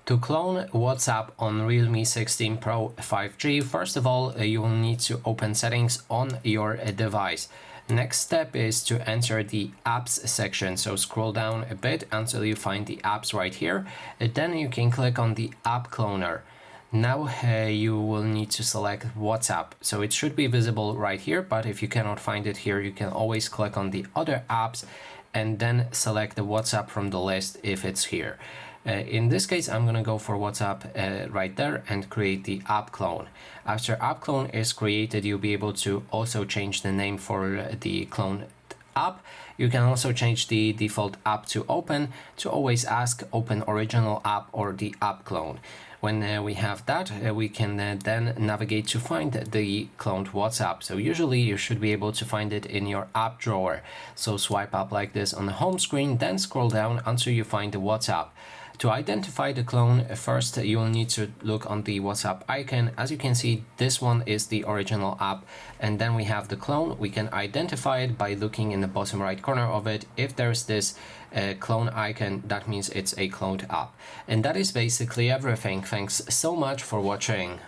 To clone WhatsApp on Realme 16 Pro 5G, first of all, you will need to open settings on your device. Next step is to enter the apps section. So scroll down a bit until you find the apps right here. Then you can click on the app cloner. Now you will need to select WhatsApp. So it should be visible right here, but if you cannot find it here, you can always click on the other apps and then select the WhatsApp from the list if it's here. In this case, I'm going to go for WhatsApp right there and create the app clone. After app clone is created, you'll be able to also change the name for the clone app. You can also change the default app to open to always ask open original app or the app clone. When we have that, we can then navigate to find the cloned WhatsApp. So usually you should be able to find it in your app drawer. So swipe up like this on the home screen, then scroll down until you find the WhatsApp. To identify the clone, first you will need to look on the WhatsApp icon. As you can see, this one is the original app, and then we have the clone. We can identify it by looking in the bottom right corner of it. If there's this clone icon, that means it's a cloned app. And that is basically everything. Thanks so much for watching.